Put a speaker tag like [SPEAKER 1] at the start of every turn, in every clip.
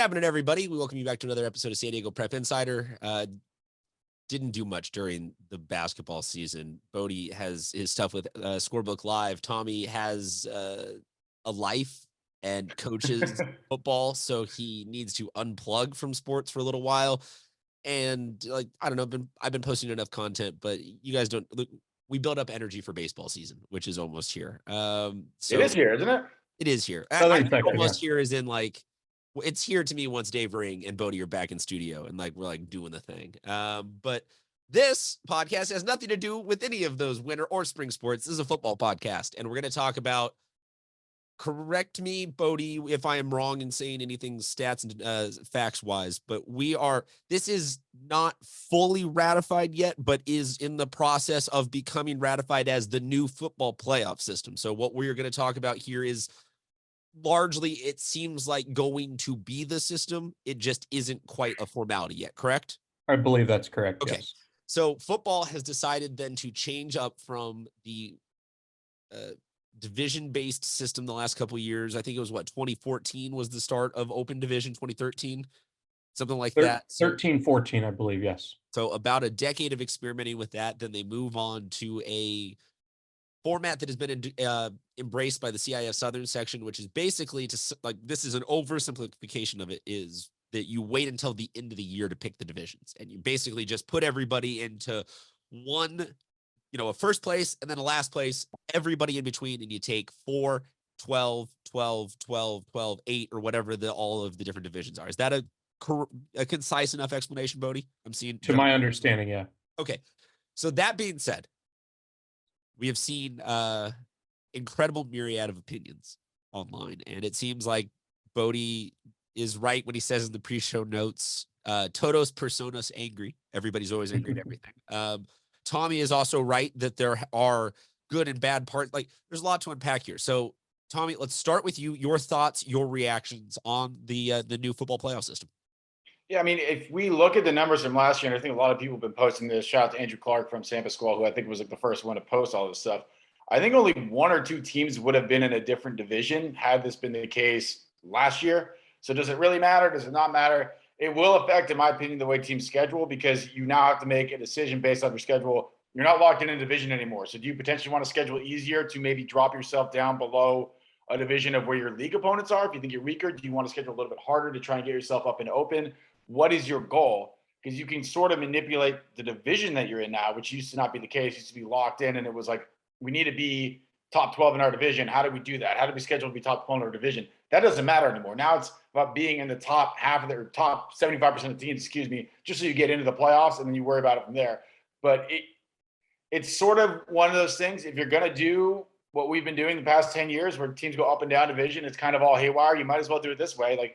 [SPEAKER 1] happening, everybody? We welcome you back to another episode of San Diego Prep Insider. Didn't do much during the basketball season. Bodie has his stuff with Scorebook Live. Tommy has a life and coaches football, so he needs to unplug from sports for a little while. And I don't know, I've been posting enough content, but you guys don't. We build up energy for baseball season, which is almost here. So
[SPEAKER 2] it is here, isn't it?
[SPEAKER 1] It is here. Almost here is in it's here to me once Dave Ring and Bodie are back in studio and we're doing the thing. But this podcast has nothing to do with any of those winter or spring sports. This is a football podcast, and we're going to talk about, correct me, Bodie, if I am wrong in saying anything stats and facts wise, but this is not fully ratified yet, but is in the process of becoming ratified as the new football playoff system. So what we're going to talk about here is largely, it seems like, going to be the system. It just isn't quite a formality yet, correct?
[SPEAKER 3] I believe that's correct.
[SPEAKER 1] Okay.
[SPEAKER 3] Yes.
[SPEAKER 1] So football has decided then to change up from the division-based system the last couple of years. I think it was 2014 was the start of open division, 2013, something like that.
[SPEAKER 3] 13, 14, I believe. Yes.
[SPEAKER 1] So about a decade of experimenting with that. Then they move on to a format that has been embraced by the CIF Southern section, which is basically this is an oversimplification of it, is that you wait until the end of the year to pick the divisions, and you basically just put everybody into one, a first place and then a last place, everybody in between, and you take 4, 12, 12, 12, 12, 8, or whatever all of the different divisions are. Is that a concise enough explanation, Bodie? I'm seeing
[SPEAKER 3] to my understanding. Yeah.
[SPEAKER 1] Okay. So that being said, we have seen incredible myriad of opinions online, and it seems like Bodie is right when he says in the pre-show notes, todos personas angry. Everybody's always angry at everything. Tommy is also right that there are good and bad parts. There's a lot to unpack here. So Tommy, let's start with you. Your thoughts, your reactions on the new football playoff system.
[SPEAKER 2] Yeah, I mean, if we look at the numbers from last year, and I think a lot of people have been posting this, shout out to Andrew Clark from San Pasquale, who I think was the first one to post all this stuff. I think only 1 or 2 teams would have been in a different division had this been the case last year. So does it really matter? Does it not matter? It will affect, in my opinion, the way teams schedule, because you now have to make a decision based on your schedule. You're not locked in a division anymore. So do you potentially want to schedule easier to maybe drop yourself down below a division of where your league opponents are? If you think you're weaker, do you want to schedule a little bit harder to try and get yourself up and open? What is your goal? Because you can sort of manipulate the division that you're in now, which used to not be the case. It used to be locked in, and it was we need to be top 12 in our division. How do we do that? How do we schedule to be top 12 in our division? That doesn't matter anymore. Now it's about being in the top half of the top 75% of the teams, just so you get into the playoffs, and then you worry about it from there. But it's sort of one of those things. If you're going to do what we've been doing the past 10 years, where teams go up and down division, it's kind of all haywire. You might as well do it this way.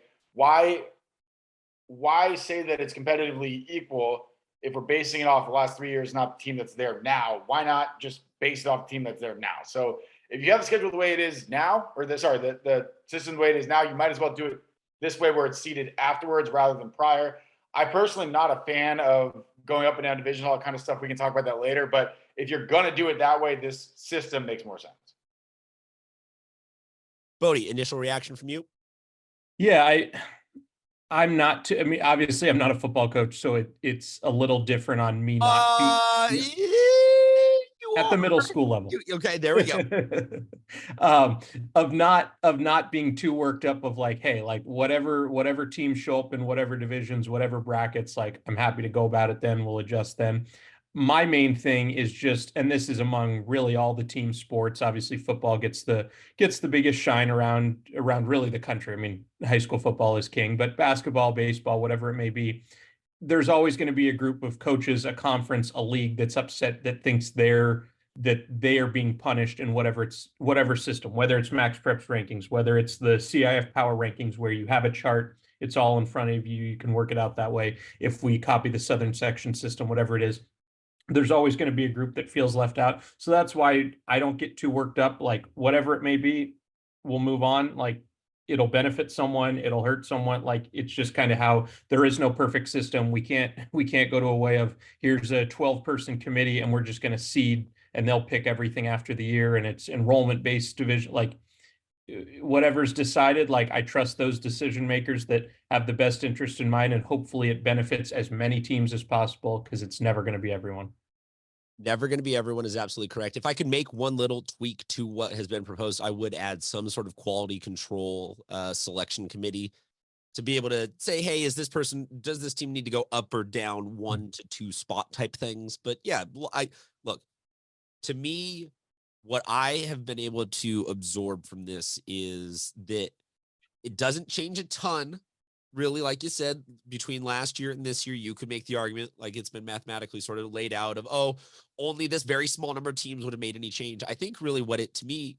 [SPEAKER 2] Why say that it's competitively equal if we're basing it off the last 3 years, not the team that's there now? Why not just base it off the team that's there now? So if you have the schedule the way it is now, the system the way it is now, you might as well do it this way, where it's seeded afterwards rather than prior. I personally am not a fan of going up and down division, all that kind of stuff. We can talk about that later. But if you're going to do it that way, this system makes more sense.
[SPEAKER 1] Bodie, initial reaction from you?
[SPEAKER 3] Yeah, I'm not. I mean, obviously, I'm not a football coach, so it's a little different on me not at the middle school level.
[SPEAKER 1] Okay, there we go.
[SPEAKER 3] Of not being too worked up of hey, whatever teams show up in whatever divisions, whatever brackets, I'm happy to go about it then. We'll adjust then. My main thing is just, and this is among really all the team sports, obviously football gets the biggest shine around really the country. I mean, high school football is king, but basketball, baseball, whatever it may be, there's always going to be a group of coaches, a conference, a league that's upset, that thinks they are being punished in whatever system, whether it's Max Preps rankings, whether it's the CIF Power rankings, where you have a chart, it's all in front of you, you can work it out that way. If we copy the Southern section system, whatever it is, there's always going to be a group that feels left out. So that's why I don't get too worked up. Whatever it may be, we'll move on. It'll benefit someone, it'll hurt someone. It's just kind of how there is no perfect system. We can't go to a way of, here's a 12-person committee and we're just going to seed and they'll pick everything after the year and it's enrollment based division. whatever's decided, like I trust those decision makers that have the best interest in mind, and hopefully it benefits as many teams as possible, because it's never going to be everyone.
[SPEAKER 1] Never going to be everyone is absolutely correct. If I could make one little tweak to what has been proposed, I would add some sort of quality control selection committee to be able to say, hey, does this team need to go up or down 1 to 2 spot type things? But yeah, look, to me, what I have been able to absorb from this is that it doesn't change a ton. Really, like you said, between last year and this year, you could make the argument, like it's been mathematically sort of laid out, of, oh, only this very small number of teams would have made any change. I think really what it, to me,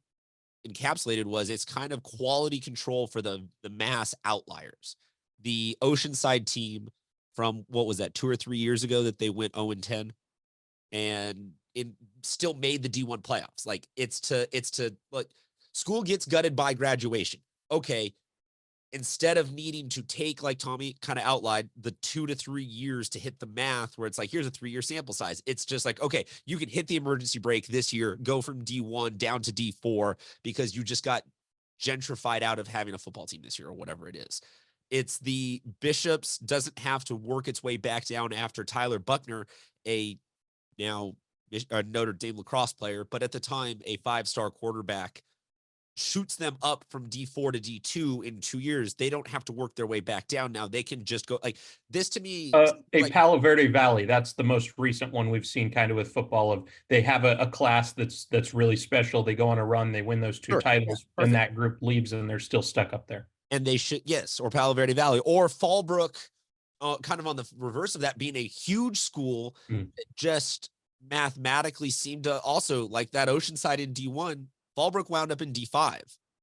[SPEAKER 1] encapsulated was it's kind of quality control for the mass outliers. The Oceanside team from, what was that, 2 or 3 years ago, that they went 0-10 and it still made the D1 playoffs. Like it's to like, school gets gutted by graduation. Okay, instead of needing to take, like Tommy kind of outlined, the 2 to 3 years to hit the math, where it's like, here's a 3-year sample size. It's just like, okay, you can hit the emergency break this year, go from D1 down to D4 because you just got gentrified out of having a football team this year or whatever it is. It's the Bishops doesn't have to work its way back down after Tyler Buckner, a now a Notre Dame lacrosse player, but at the time a 5-star quarterback, shoots them up from D4 to D2 in 2 years. They don't have to work their way back down. Now they can just go, like, this to me.
[SPEAKER 3] Like, Palo Verde Valley, that's the most recent one we've seen kind of with football, of they have a class that's really special. They go on a run, they win those 2 titles, and that group leaves and they're still stuck up there.
[SPEAKER 1] And they should, yes, or Palo Verde Valley or Fallbrook, kind of on the reverse of that, being a huge school that just mathematically seemed to also, like that Oceanside in D1, Fallbrook wound up in D5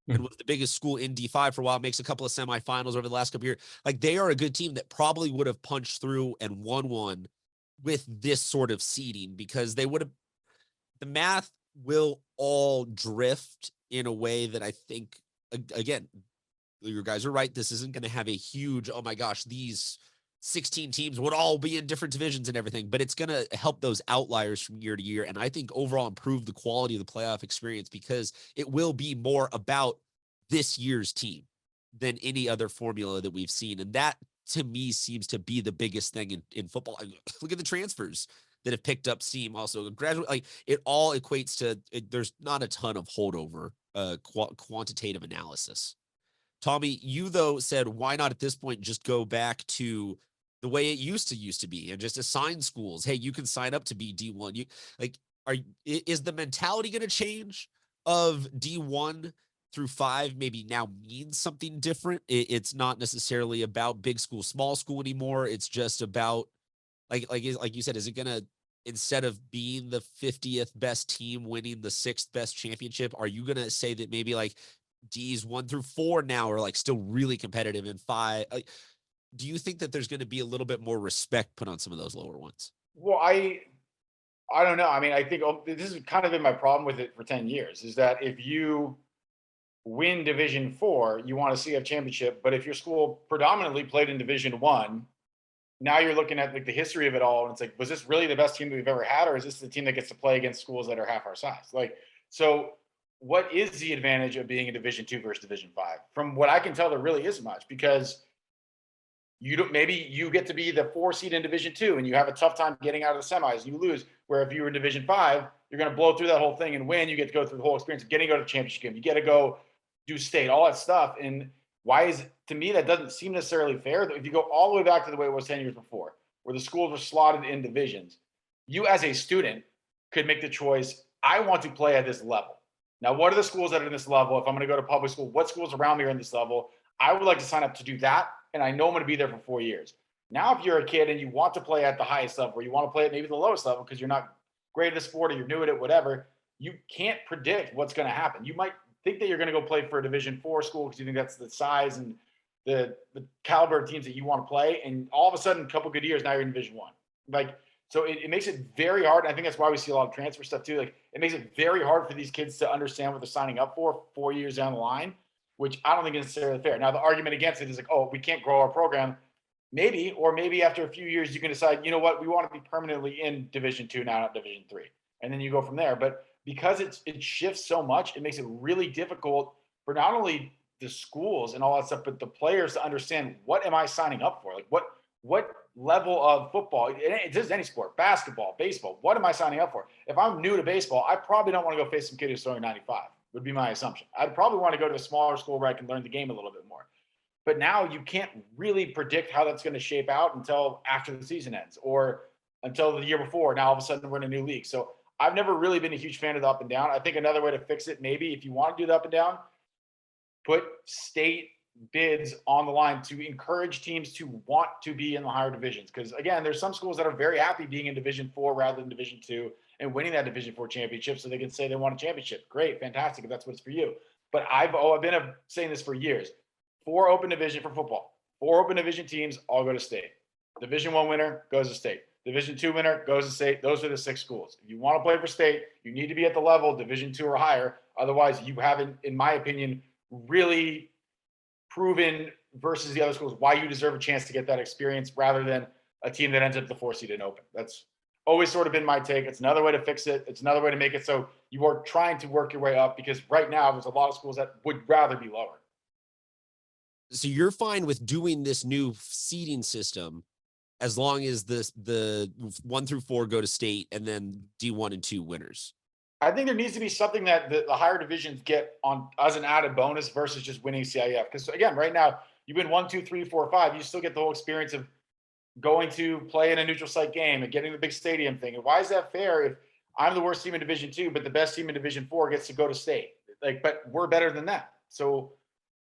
[SPEAKER 1] and was the biggest school in D5 for a while, makes a couple of semifinals over the last couple of years. Like, they are a good team that probably would have punched through and won one with this sort of seeding, because they would have, the math will all drift in a way that I think, again, your guys are right. This isn't going to have a huge, oh my gosh, these 16 teams would all be in different divisions and everything, but it's going to help those outliers from year to year. And I think overall improve the quality of the playoff experience, because it will be more about this year's team than any other formula that we've seen. And that, to me, seems to be the biggest thing in football. Look at the transfers that have picked up steam. Also, graduate, like, it all equates to there's not a ton of holdover quantitative analysis. Tommy, you though said, why not at this point just go back to the way it used to be and just assign schools? Hey, you can sign up to be D1. You, like, is the mentality going to change of D1 through 5 maybe now means something different? It's not necessarily about big school, small school anymore. It's just about, like you said, is it going to, instead of being the 50th best team winning the 6th best championship, are you going to say that maybe like D's 1 through 4 now are like still really competitive, in 5? Like, do you think that there's going to be a little bit more respect put on some of those lower ones?
[SPEAKER 2] Well, I don't know. I mean, I think this has kind of been my problem with it for 10 years, is that if you win Division 4, you want a CIF championship. But if your school predominantly played in Division 1, now you're looking at like the history of it all. And it's like, was this really the best team that we've ever had? Or is this the team that gets to play against schools that are half our size? Like, so what is the advantage of being in Division 2 versus Division 5? From what I can tell, there really isn't much, because maybe you get to be the 4 seed in Division 2 and you have a tough time getting out of the semis and you lose. Where if you were in Division 5, you're going to blow through that whole thing and win. You get to go through the whole experience of getting to go to the championship game. You get to go do state, all that stuff. And why is it, to me, that doesn't seem necessarily fair. If you go all the way back to the way it was 10 years before, where the schools were slotted in divisions, you as a student could make the choice, I want to play at this level. Now, what are the schools that are in this level? If I'm going to go to public school, what schools around me are in this level? I would like to sign up to do that, and I know I'm going to be there for 4 years. Now, if you're a kid and you want to play at the highest level, or you want to play at maybe the lowest level because you're not great at the sport or you're new at it, whatever, you can't predict what's going to happen. You might think that you're going to go play for a Division 4 school because you think that's the size and the caliber of teams that you want to play, and all of a sudden, a couple good years, now you're in Division 1. Like, so it makes it very hard. And I think that's why we see a lot of transfer stuff too. Like, it makes it very hard for these kids to understand what they're signing up for 4 years down the line, which I don't think is necessarily fair. Now, the argument against it is like, oh, we can't grow our program. Maybe, or maybe after a few years, you can decide, you know what, we want to be permanently in Division 2 now, not Division 3. And then you go from there. But because it shifts so much, it makes it really difficult for not only the schools and all that stuff, but the players to understand, what am I signing up for? Like what level of football, it is any sport, basketball, baseball, what am I signing up for? If I'm new to baseball, I probably don't want to go face some kid who's throwing 95, would be my assumption. I'd probably want to go to a smaller school where I can learn the game a little bit more. But now you can't really predict how that's going to shape out until after the season ends, or until the year before. Now all of a sudden we're in a new league. So I've never really been a huge fan of the up and down. I think another way to fix it, maybe if you want to do the up and down, put state bids on the line to encourage teams to want to be in the higher divisions. Because again, there's some schools that are very happy being in Division 4 rather than Division 2 and winning that Division 4 championship, so they can say they want a championship. Great, fantastic, if that's what's for you. But I've been saying this for years. 4 open division for football. 4 open division teams all go to state. Division 1 winner goes to state. Division 2 winner goes to state. Those are the 6 schools. If you want to play for state, you need to be at the level Division 2 or higher. Otherwise, you haven't, in my opinion, really proven versus the other schools why you deserve a chance to get that experience, rather than a team that ends up the 4 seed in open. That's always sort of been my take. It's another way to fix it. It's another way to make it so you are trying to work your way up, because right now there's a lot of schools that would rather be lower.
[SPEAKER 1] So you're fine with doing this new seeding system as long as the 1 through 4 go to state, and then D1 and 2 winners?
[SPEAKER 2] I think there needs to be something that the higher divisions get on as an added bonus versus just winning CIF. Because again, right now you win 1, 2, 3, 4, 5. You still get the whole experience of going to play in a neutral site game and getting the big stadium thing. And why is that fair if I'm the worst team in Division 2, but the best team in Division 4 gets to go to state? Like, but we're better than that. So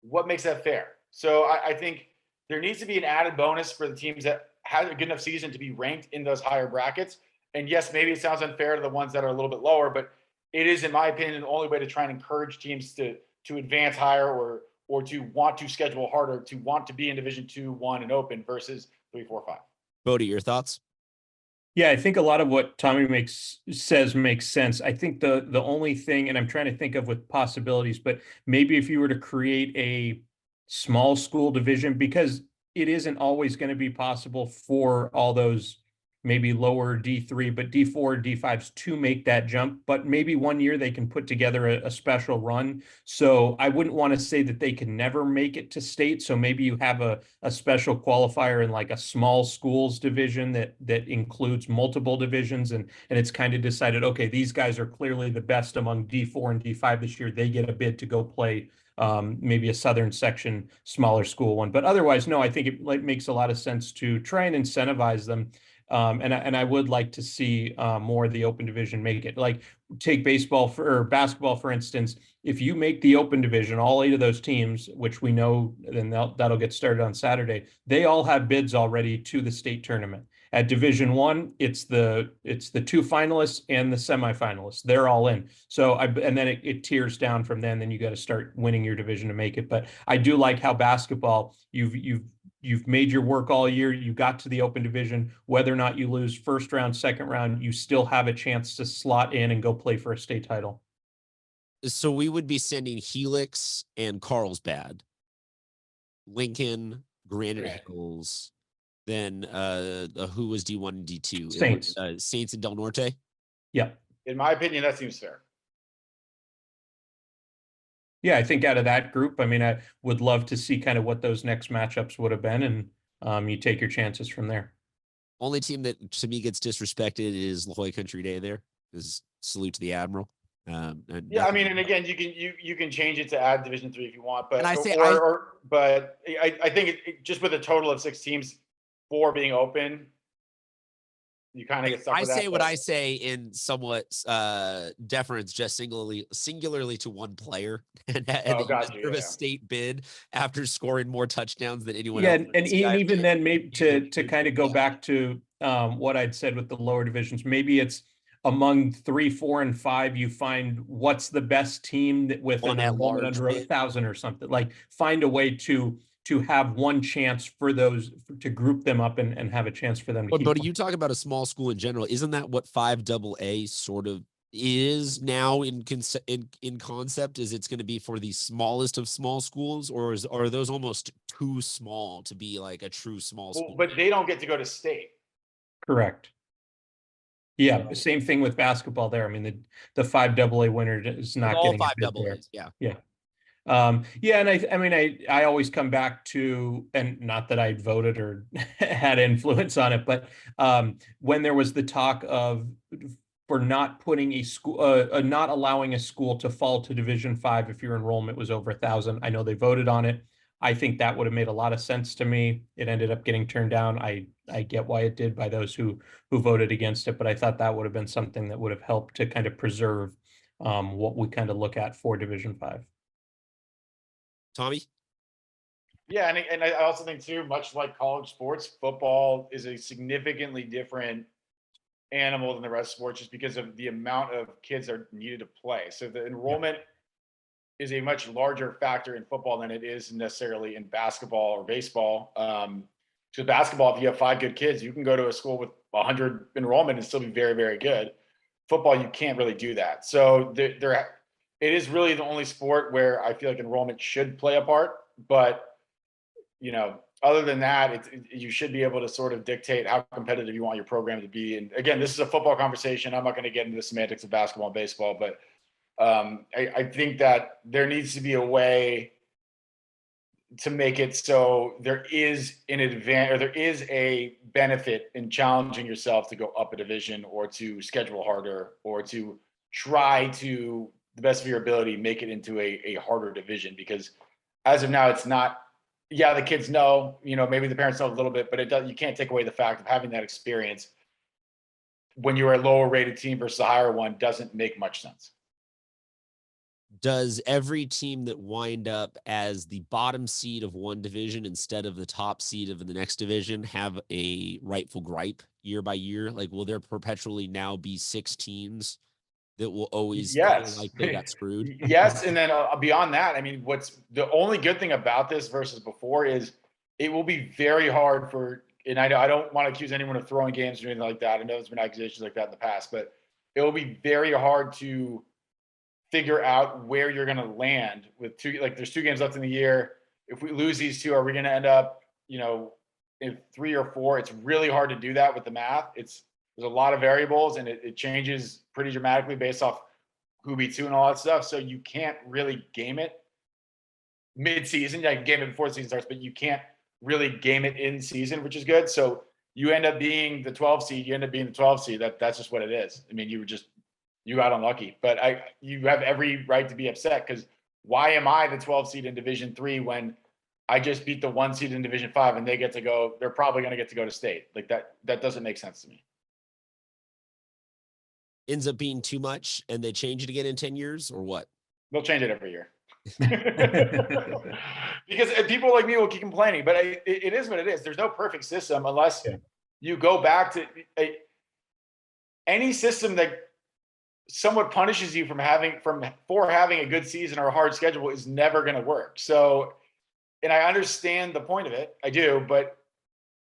[SPEAKER 2] what makes that fair? So I think there needs to be an added bonus for the teams that have a good enough season to be ranked in those higher brackets. And yes, maybe it sounds unfair to the ones that are a little bit lower, but it is, in my opinion, the only way to try and encourage teams to advance higher, or to want to schedule harder, to want to be in Division 2, 1, and open versus 3, 4, 5.
[SPEAKER 1] Bodie, your thoughts?
[SPEAKER 3] Yeah, I think a lot of what Tommy says makes sense. I think the only thing, and I'm trying to think of with possibilities, but maybe if you were to create a small school division, because it isn't always going to be possible for all those maybe lower D3, but D4, D5s to make that jump. But maybe one year they can put together a special run. So I wouldn't want to say that they can never make it to state. So maybe you have a special qualifier in like a small schools division that includes multiple divisions. And it's kind of decided, okay, these guys are clearly the best among D4 and D5 this year. They get a bid to go play maybe a southern section, smaller school one. But otherwise, no, I think it makes a lot of sense to try and incentivize them. And I would like to see more of the open division make it. Like take or basketball, for instance. If you make the open division, all 8 of those teams, which we know, then that'll get started on Saturday, they all have bids already to the state tournament. At Division 1, it's the 2 finalists and the semifinalists. They're all in. So and then it tiers down from then you got to start winning your division to make it. But I do like how basketball, you've made your work all year. You got to the open division. Whether or not you lose first round, second round, you still have a chance to slot in and go play for a state title.
[SPEAKER 1] So we would be sending Helix and Carlsbad, Lincoln, Granite Hills, then who was D1 and D2?
[SPEAKER 3] Saints.
[SPEAKER 1] Saints and Del Norte?
[SPEAKER 3] Yeah.
[SPEAKER 2] In my opinion, that seems fair.
[SPEAKER 3] Yeah, I think out of that group, I mean, I would love to see kind of what those next matchups would have been, and you take your chances from there.
[SPEAKER 1] Only team that to me gets disrespected is La Jolla Country Day. There is salute to the Admiral.
[SPEAKER 2] Yeah, I mean, and again, you can change it to add Division 3 if you want, but
[SPEAKER 1] and I say,
[SPEAKER 2] but I think just with a total of 6 teams, 4 being open, you kind of get stuck with that.
[SPEAKER 1] I say what I say in somewhat deference, just singularly to one player, and deserve a state bid after scoring more touchdowns than anyone else.
[SPEAKER 3] And even then, maybe to kind of go back to what I'd said with the lower divisions, maybe it's among 3, 4, and 5, you find what's the best team that with an enrollment under 1,000 or something. Like find a way to have one chance for those, to group them up and have a chance for them to keep.
[SPEAKER 1] But you talk about a small school in general. Isn't that what 5AA sort of is now in concept? Is it's going to be for the smallest of small schools, or are those almost too small to be like a true small school?
[SPEAKER 2] But they don't get to go to state.
[SPEAKER 3] Correct. Yeah, same thing with basketball there. I mean, the 5AA winner is not
[SPEAKER 1] all
[SPEAKER 3] getting
[SPEAKER 1] 5 AAs. Yeah.
[SPEAKER 3] Yeah, and I mean, I always come back to, and not that I voted or had influence on it, but when there was the talk of for not putting a school, not allowing a school to fall to Division 5 if your enrollment was over 1,000. I know they voted on it. I think that would have made a lot of sense to me. It ended up getting turned down. I get why it did by those who voted against it, but I thought that would have been something that would have helped to kind of preserve what we kind of look at for Division 5.
[SPEAKER 1] Tommy?
[SPEAKER 2] Yeah, and I also think too, much like college sports, football is a significantly different animal than the rest of sports just because of the amount of kids that are needed to play. So the enrollment is a much larger factor in football than it is necessarily in basketball or baseball. So basketball, if you have 5 good kids, you can go to a school with 100 enrollment and still be very, very good. Football, you can't really do that. So it is really the only sport where I feel like enrollment should play a part. But, you know, other than that, you should be able to sort of dictate how competitive you want your program to be. And again, this is a football conversation. I'm not going to get into the semantics of basketball and baseball, but I think that there needs to be a way to make it so there is an advantage, or there is a benefit in challenging yourself to go up a division or to schedule harder or to try to the best of your ability make it into a harder division. Because as of now, it's not. Yeah, the kids know, you know, maybe the parents know a little bit, but you can't take away the fact of having that experience when you're a lower rated team versus a higher one doesn't make much sense.
[SPEAKER 1] Does every team that wind up as the bottom seed of one division instead of the top seed of the next division have a rightful gripe year by year? Like, will there perpetually now be 6 teams that will always feel like they got screwed?
[SPEAKER 2] Yes. And then beyond that, I mean, what's the only good thing about this versus before is it will be very hard for, and I don't want to accuse anyone of throwing games or anything like that. I know there's been accusations like that in the past, but it will be very hard to figure out where you're going to land with there's 2 games left in the year. If we lose these 2, are we going to end up, you know, in 3 or 4? It's really hard to do that with the math. There's a lot of variables and it changes pretty dramatically based off who beats who and all that stuff. So you can't really game it mid-season. You can game it before the season starts, but you can't really game it in season, which is good. So you end up being the 12 seed. You end up being the 12 seed. That's just what it is. I mean, you got unlucky, but you have every right to be upset because why am I the 12 seed in Division 3 when I just beat the 1 seed in Division 5 and they get to go? They're probably going to get to go to state. Like that doesn't make sense to me.
[SPEAKER 1] Ends up being too much and they change it again in 10 years or what?
[SPEAKER 2] They'll change it every year. Because people like me will keep complaining, but it is what it is. There's no perfect system unless you go back to any system that somewhat punishes you for having a good season or a hard schedule is never going to work. So, and I understand the point of it. I do, but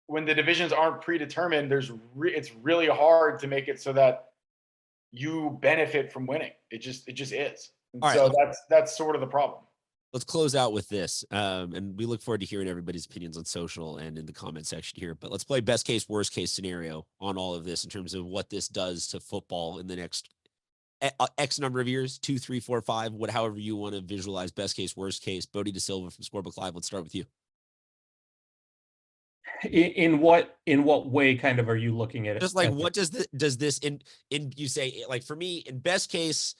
[SPEAKER 2] when the divisions aren't predetermined, it's really hard to make it so that you benefit from winning. It just is. And so that's sort of the problem.
[SPEAKER 1] Let's close out with this. And we look forward to hearing everybody's opinions on social and in the comment section here, but let's play best case, worst case scenario on all of this in terms of what this does to football in the next X number of years, 2, 3, 4, 5, however you want to visualize best case, worst case. Bodie DeSilva from Scorebook Live. Let's start with you.
[SPEAKER 3] In what way kind of are you looking at it?
[SPEAKER 1] Just like what does this in you say, like for me, in best case,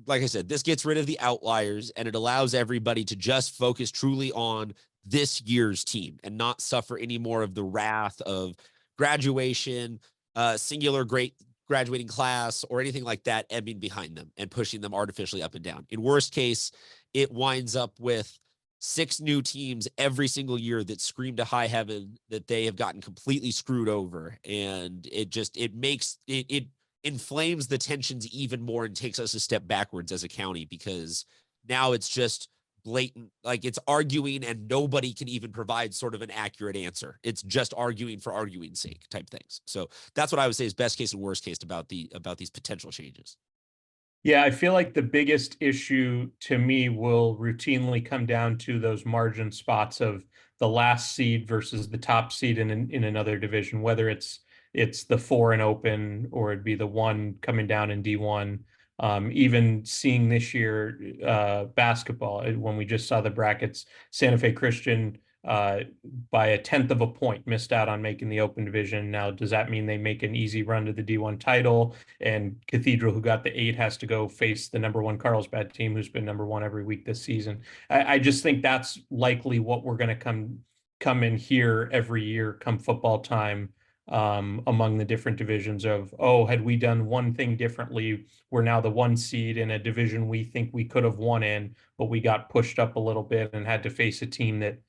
[SPEAKER 1] like I said, this gets rid of the outliers and it allows everybody to just focus truly on this year's team and not suffer any more of the wrath of graduation, singular great graduating class or anything like that ebbing behind them and pushing them artificially up and down. In worst case, it winds up with 6 new teams every single year that scream to high heaven that they have gotten completely screwed over. And it inflames the tensions even more and takes us a step backwards as a county because now it's just blatant, like it's arguing and nobody can even provide sort of an accurate answer. It's just arguing for arguing's sake type things. So that's what I would say is best case and worst case about these potential changes.
[SPEAKER 3] Yeah, I feel like the biggest issue to me will routinely come down to those margin spots of the last seed versus the top seed in another division, whether it's the 4 and open or it'd be the 1 coming down in D1. Even seeing this year basketball, when we just saw the brackets, Santa Fe Christian by a 1/10 of a point missed out on making the open division. Now, does that mean they make an easy run to the D1 title? And Cathedral, who got the 8, has to go face the #1 Carlsbad team, who's been #1 every week this season. I just think that's likely what we're going to come in here every year come football time, among the different divisions of, oh, had we done one thing differently, we're now the 1 seed in a division we think we could have won in, but we got pushed up a little bit and had to face a team that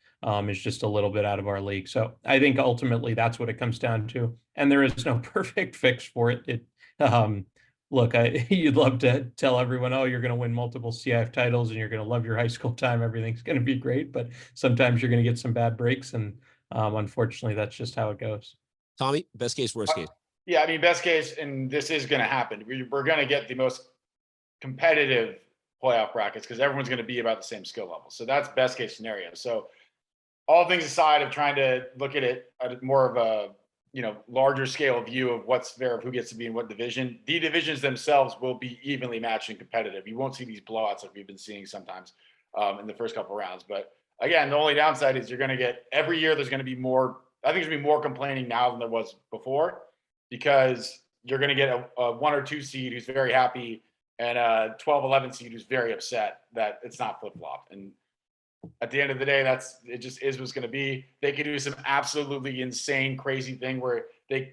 [SPEAKER 3] is just a little bit out of our league. So I think ultimately that's what it comes down to. And there is no perfect fix for it. Look, you'd love to tell everyone, oh, you're going to win multiple CIF titles and you're going to love your high school time. Everything's going to be great, but sometimes you're going to get some bad breaks. And unfortunately, that's just how it goes.
[SPEAKER 1] Tommy, best case, worst case?
[SPEAKER 2] Yeah, I mean, best case, and this is going to happen. We're going to get the most competitive playoff brackets because everyone's going to be about the same skill level. So that's best case scenario. So all things aside of trying to look at it at more of a, larger scale view of what's fair, of who gets to be in what division, the divisions themselves will be evenly matched and competitive. You won't see these blowouts like we've been seeing sometimes in the first couple of rounds. But again, the only downside is you're going to get every year there's going to be more. I think there's going to be more complaining now than there was before, because you're going to get a 1 or 2 seed who's very happy and a 12, 11 seed who's very upset that it's not flip-flopped. And at the end of the day, it just is what's going to be. They could do some absolutely insane, crazy thing where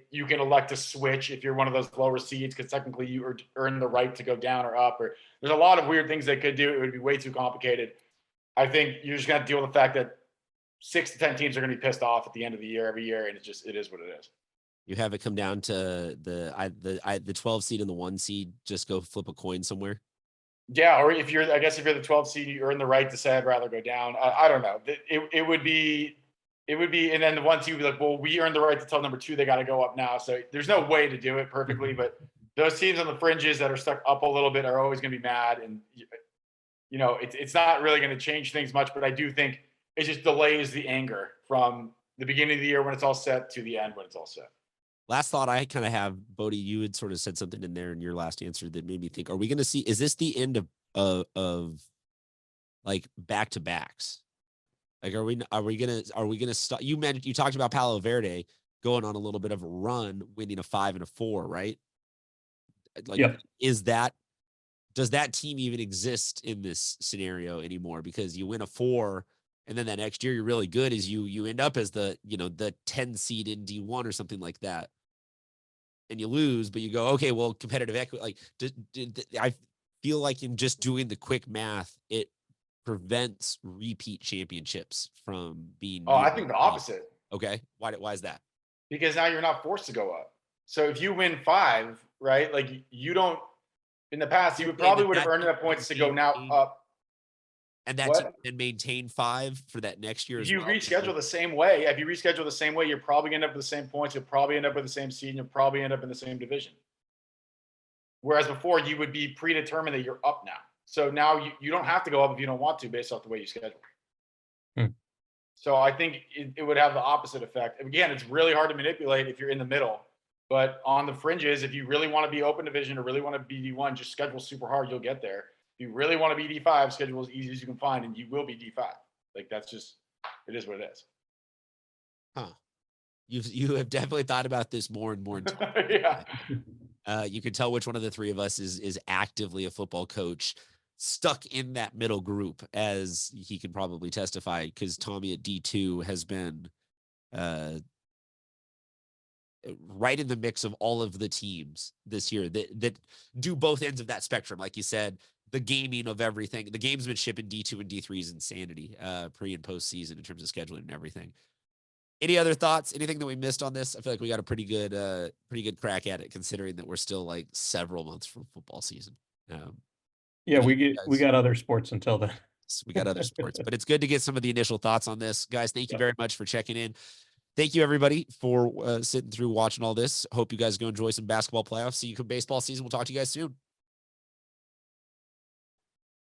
[SPEAKER 2] you can elect to switch if you're one of those lower seeds, because technically you earn the right to go down or up. Or there's a lot of weird things they could do. It would be way too complicated. I think you're just going to deal with the fact that 6 to 10 teams are going to be pissed off at the end of the year every year, and it is what it is.
[SPEAKER 1] You have it come down to the 12 seed and the 1 seed. Just go flip a coin somewhere.
[SPEAKER 2] Yeah, or if you're the 12 seed, you earn the right to say I'd rather go down. I don't know. It would be, and then the 1 seed would be like, well, we earned the right to tell number 2 they got to go up now. So there's no way to do it perfectly, but those teams on the fringes that are stuck up a little bit are always going to be mad, and it's not really going to change things much. But I do think it just delays the anger from the beginning of the year when it's all set to the end when it's all set.
[SPEAKER 1] Last thought I kind of have, Bodie, you had sort of said something in there in your last answer that made me think, are we going to see, is this the end of like back-to-backs? Like, are we going to stop? You talked about Palo Verde going on a little bit of a run, winning a 5 and a 4, right? Like,
[SPEAKER 3] yep.
[SPEAKER 1] Does that team even exist in this scenario anymore? Because you win a 4 and then that next year you're really good, as you end up as the 10 seed in D1 or something like that. And you lose, but you go, okay, well, competitive equity. Like, I feel like in just doing the quick math, it prevents repeat championships from being.
[SPEAKER 2] Oh, I think the opposite.
[SPEAKER 1] Okay, why is that?
[SPEAKER 2] Because now you're not forced to go up. So if you win 5, right? Like, you don't. In the past, you would have earned enough points to go now up.
[SPEAKER 1] And that team can maintain 5 for that next year.
[SPEAKER 2] If you reschedule the same way, you're probably going to end up with the same points. You'll probably end up with the same seed. And you'll probably end up in the same division. Whereas before, you would be predetermined that you're up now. So now you don't have to go up if you don't want to, based off the way you schedule. So I think it would have the opposite effect. Again, it's really hard to manipulate if you're in the middle. But on the fringes, if you really want to be open division or really want to be D1, just schedule super hard. You'll get there. If you really want to be D5, schedule as easy as you can find, and you will be D5. Like, that's just, it is what it is.
[SPEAKER 1] Huh. You have definitely thought about this more and more.
[SPEAKER 2] Yeah.
[SPEAKER 1] You can tell which one of the 3 of us is actively a football coach stuck in that middle group, as he can probably testify, because Tommy at D2 has been right in the mix of all of the teams this year that do both ends of that spectrum. Like you said, the gaming of everything, the gamesmanship in D2 and D3 is insanity, pre and post season in terms of scheduling and everything. Any other thoughts? Anything that we missed on this? I feel like we got a pretty good crack at it, considering that we're still like several months from football season.
[SPEAKER 3] Yeah, we got other sports until then.
[SPEAKER 1] We got other sports, but it's good to get some of the initial thoughts on this, guys. Thank you very much for checking in. Thank you, everybody, for sitting through, watching all this. Hope you guys go enjoy some basketball playoffs. See you come baseball season. We'll talk to you guys soon.